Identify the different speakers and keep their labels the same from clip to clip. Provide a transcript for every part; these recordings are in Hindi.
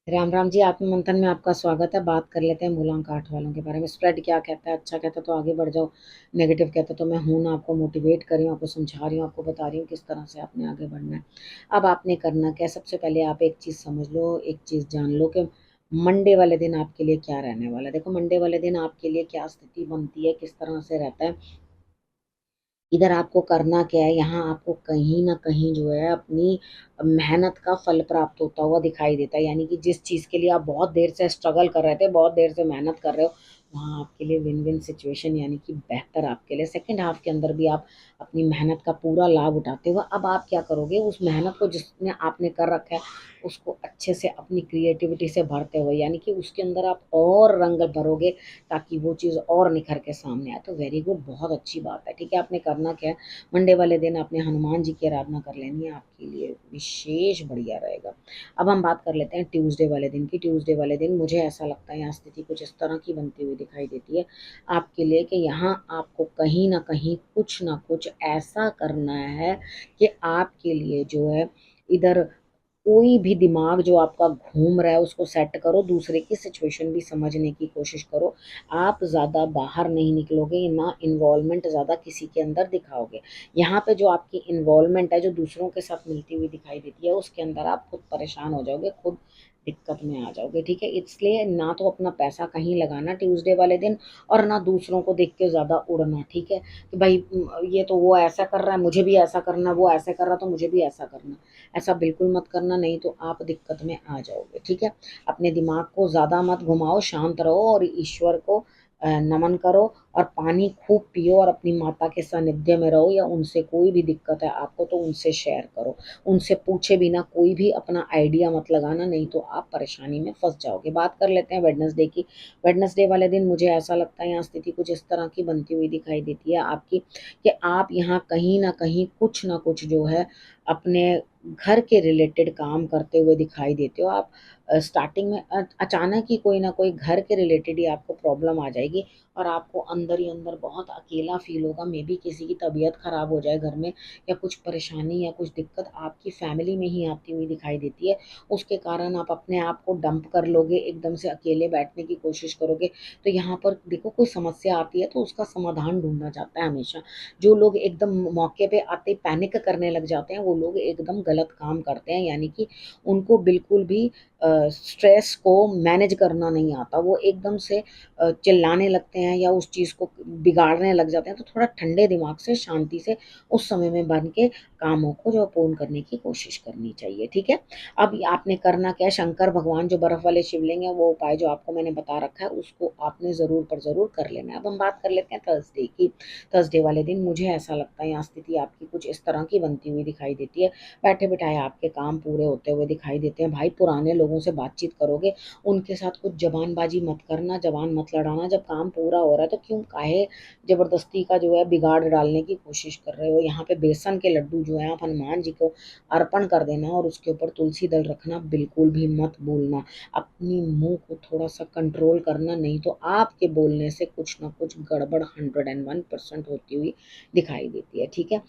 Speaker 1: राम राम जी। आत्ममंथन में आपका स्वागत है। बात कर लेते हैं मूलांक 8 वालों के बारे में। स्प्रेड क्या कहता है? अच्छा कहता है तो आगे बढ़ जाओ, नेगेटिव कहता है तो मैं हूं ना, आपको मोटिवेट कर रही हूँ, आपको समझा रही हूँ, आपको बता रही हूँ किस तरह से आपने आगे बढ़ना है। अब आपने करना क्या है? सबसे पहले आप एक चीज़ समझ लो, एक चीज़ जान लो कि मंडे वाले दिन आपके लिए क्या रहने वाला है। देखो, मंडे वाले दिन आपके लिए क्या स्थिति बनती है, किस तरह से रहता है। इधर आपको करना क्या है, यहाँ आपको कहीं ना कहीं जो है अपनी मेहनत का फल प्राप्त होता हुआ दिखाई देता है। यानी कि जिस चीज़ के लिए आप बहुत देर से स्ट्रगल कर रहे थे, बहुत देर से मेहनत कर रहे हो, वहाँ आपके लिए विन विन सिचुएशन, यानी कि बेहतर आपके लिए। सेकंड हाफ के अंदर भी आप अपनी मेहनत का पूरा लाभ उठाते हुए अब आप क्या करोगे, उस मेहनत को जिसने आपने कर रखा है उसको अच्छे से अपनी क्रिएटिविटी से भरते हुए, यानी कि उसके अंदर आप और रंग भरोगे ताकि वो चीज़ और निखर के सामने आए। तो वेरी गुड, बहुत अच्छी बात है। ठीक है, आपने करना क्या है, मंडे वाले दिन आपने हनुमान जी की आराधना कर लेनी है, आपके लिए विशेष बढ़िया रहेगा। अब हम बात कर लेते हैं ट्यूसडे वाले दिन की। ट्यूसडे वाले दिन मुझे ऐसा लगता है यहाँ स्थिति कुछ इस तरह की बनती हुई दिखाई देती है आपके लिए कि यहाँ आपको कहीं ना कुछ ऐसा करना है कि आपके लिए जो है इधर कोई भी दिमाग जो आपका घूम रहा है उसको सेट करो, दूसरे की सिचुएशन भी समझने की कोशिश करो। आप ज़्यादा बाहर नहीं निकलोगे, ना इन्वॉल्वमेंट ज़्यादा किसी के अंदर दिखाओगे। यहाँ पे जो आपकी इन्वॉल्वमेंट है जो दूसरों के साथ मिलती हुई दिखाई देती है, उसके अंदर आप खुद परेशान हो जाओगे, खुद दिक्कत में आ जाओगे। ठीक है, इसलिए ना तो अपना पैसा कहीं लगाना ट्यूसडे वाले दिन, और ना दूसरों को देख के ज़्यादा उड़ना। ठीक है, कि भाई ये तो वो ऐसा कर रहा है, मुझे भी ऐसा करना, वो ऐसा कर रहा तो मुझे भी ऐसा करना। ऐसा बिल्कुल मत करना, नहीं तो आप दिक्कत में आ जाओगे। ठीक है, अपने दिमाग को ज़्यादा मत घुमाओ, शांत रहो और ईश्वर को नमन करो, और पानी खूब पियो, और अपनी माता के सानिध्य में रहो, या उनसे कोई भी दिक्कत है आपको तो उनसे शेयर करो। उनसे पूछे बिना कोई भी अपना आइडिया मत लगाना, नहीं तो आप परेशानी में फंस जाओगे। बात कर लेते हैं वेडनेसडे की। वेडनेसडे वाले दिन मुझे ऐसा लगता है यहाँ स्थिति कुछ इस तरह की बनती हुई दिखाई देती है आपकी, कि आप यहाँ कहीं ना कुछ जो है अपने घर के रिलेटेड काम करते हुए दिखाई देते हो। आप स्टार्टिंग में अचानक ही कोई ना कोई घर के रिलेटेड ही आपको प्रॉब्लम आ जाएगी, और आपको अंदर ही अंदर बहुत अकेला फील होगा। मे बी किसी की तबीयत खराब हो जाए घर में, या कुछ परेशानी या कुछ दिक्कत आपकी फैमिली में ही आती हुई दिखाई देती है। उसके कारण आप अपने आप को डंप कर लोगे, एकदम से अकेले बैठने की कोशिश करोगे। तो यहाँ पर देखो, कोई समस्या आती है तो उसका समाधान ढूंढना चाहता है हमेशा। जो लोग एकदम मौके पे आते पैनिक करने लग जाते हैं, वो लोग एकदम गलत काम करते हैं। यानी कि उनको बिल्कुल भी स्ट्रेस को मैनेज करना नहीं आता। वो एकदम से चिल्लाने लगते हैं या उस चीज़ को बिगाड़ने लग जाते हैं। तो थोड़ा ठंडे दिमाग से, शांति से उस समय में बन के कामों को जो पूर्ण करने की कोशिश करनी चाहिए। ठीक है, अब आपने करना क्या है, शंकर भगवान जो बर्फ वाले शिवलिंग है, वो उपाय जो आपको मैंने बता रखा है उसको आपने ज़रूर पर ज़रूर कर लेना है। अब हम बात कर लेते हैं थर्सडे की। थर्सडे वाले दिन मुझे ऐसा लगता है यहाँ स्थिति आपकी कुछ इस तरह की बनती हुई दिखाई देती है। बैठे बिठाए आपके काम पूरे होते हुए दिखाई देते हैं। भाई, पुराने लोगों से बातचीत करोगे, उनके साथ कुछ जबानबाजी मत करना, जबान मत लड़ाना। जब काम पूरा हो रहा है तो क्यों काहे जबरदस्ती का जो है बिगाड़ डालने की कोशिश कर रहे हो। यहाँ पे बेसन के लड्डू जो है आप हनुमान जी को अर्पण कर देना, और उसके ऊपर तुलसी दल रखना बिल्कुल भी मत भूलना। अपनी मुंह को थोड़ा सा कंट्रोल करना, नहीं तो आपके बोलने से कुछ ना कुछ गड़बड़ 101% होती हुई दिखाई देती है। ठीक है,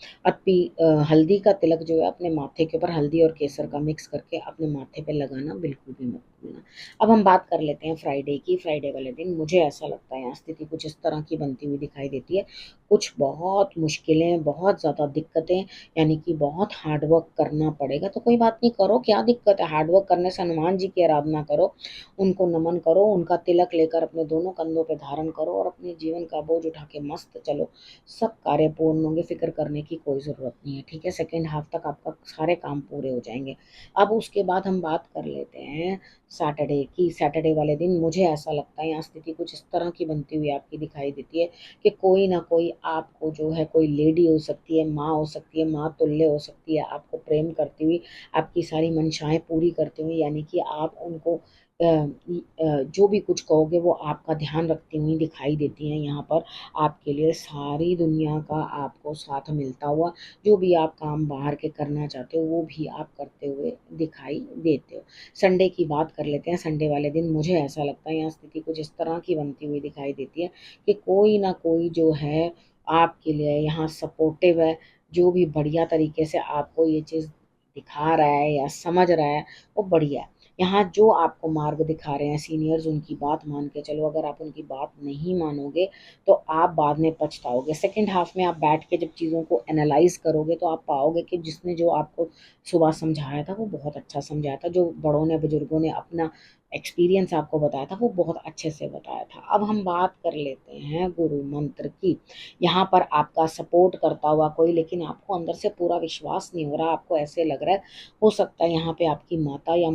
Speaker 1: हल्दी का तिलक जो है अपने माथे के ऊपर हल्दी और केसर का मिक्स करके अपने माथे पे लगाना बिल्कुल भी मत भूलना। अब हम बात कर लेते हैं फ्राइडे की। फ्राइडे वाले दिन मुझे ऐसा लगता है यहाँ स्थिति कुछ इस तरह की बनती हुई दिखाई देती है। कुछ बहुत मुश्किलें, बहुत ज़्यादा दिक्कतें, यानी कि बहुत हार्ड वर्क करना पड़ेगा। तो कोई बात नहीं, करो, क्या दिक्कत है, हार्ड वर्क करने से हनुमान जी की आराधना करो, उनको नमन करो, उनका तिलक लेकर अपने दोनों कंधों पे धारण करो, और अपने जीवन का बोझ उठा के मस्त चलो। सब कार्य पूर्ण होंगे, फिक्र करने की कोई ज़रूरत नहीं है। ठीक है, सेकेंड हाफ तक आपका सारे काम पूरे हो जाएंगे। अब उसके बाद हम बात कर लेते हैं सैटरडे की। सैटरडे वाले दिन मुझे ऐसा लगता है यहाँ स्थिति कुछ इस तरह की बनती हुई आपकी दिखाई देती है कि कोई ना कोई आपको जो है, कोई लेडी हो सकती है, माँ हो सकती है, माँ तुल्य हो सकती है, आपको प्रेम करती हुई, आपकी सारी मंशाएं पूरी करती हुई, यानी कि आप उनको जो भी कुछ कहोगे वो आपका ध्यान रखती हुई दिखाई देती हैं। यहाँ पर आपके लिए सारी दुनिया का आपको साथ मिलता हुआ, जो भी आप काम बाहर के करना चाहते हो वो भी आप करते हुए दिखाई देते हो। संडे की बात कर लेते हैं। संडे वाले दिन मुझे ऐसा लगता है यहाँ स्थिति कुछ इस तरह की बनती हुई दिखाई देती है कि कोई ना कोई जो है आपके लिए यहाँ सपोर्टिव है, जो भी बढ़िया तरीके से आपको ये चीज़ दिखा रहा है या समझ रहा है वो बढ़िया है। यहाँ जो आपको मार्ग दिखा रहे हैं सीनियर्स, उनकी बात मान के चलो। अगर आप उनकी बात नहीं मानोगे तो आप बाद में पछताओगे। सेकंड हाफ में आप बैठ के जब चीज़ों को एनालाइज करोगे तो आप पाओगे कि जिसने जो आपको सुबह समझाया था वो बहुत अच्छा समझाया था। जो बड़ों ने, बुजुर्गों ने अपना एक्सपीरियंस आपको बताया था वो बहुत अच्छे से बताया था। अब हम बात कर लेते हैं गुरु मंत्र की। यहाँ पर आपका सपोर्ट करता हुआ कोई, लेकिन आपको अंदर से पूरा विश्वास नहीं हो रहा, आपको ऐसे लग रहा है हो सकता है यहाँ पे आपकी माता या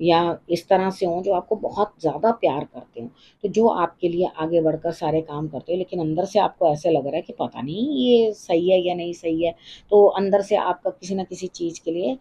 Speaker 1: या इस तरह से हों जो आपको बहुत ज़्यादा प्यार करते हो, तो जो आपके लिए आगे बढ़कर सारे काम करते हो, लेकिन अंदर से आपको ऐसे लग रहा है कि पता नहीं ये सही है या नहीं सही है। तो अंदर से आपका किसी ना किसी चीज़ के लिए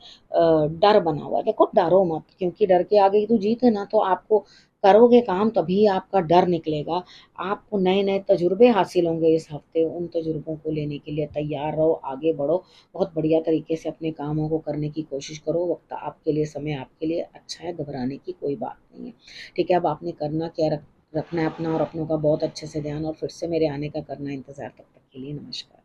Speaker 1: डर बना हुआ है। देखो, डरो मत, क्योंकि डर के आगे ही तो जीत है ना। तो आपको करोगे काम तभी आपका डर निकलेगा। आपको नए नए तजुर्बे हासिल होंगे इस हफ्ते। उन तजुर्बों को लेने के लिए तैयार रहो, आगे बढ़ो, बहुत बढ़िया तरीके से अपने कामों को करने की कोशिश करो। वक्त आपके लिए, समय आपके लिए अच्छा है, घबराने की कोई बात नहीं है। ठीक है, अब आपने करना क्या, रखना है अपना और अपनों का बहुत अच्छे से ध्यान, और फिर से मेरे आने का करना इंतज़ार। तब तक के लिए नमस्कार।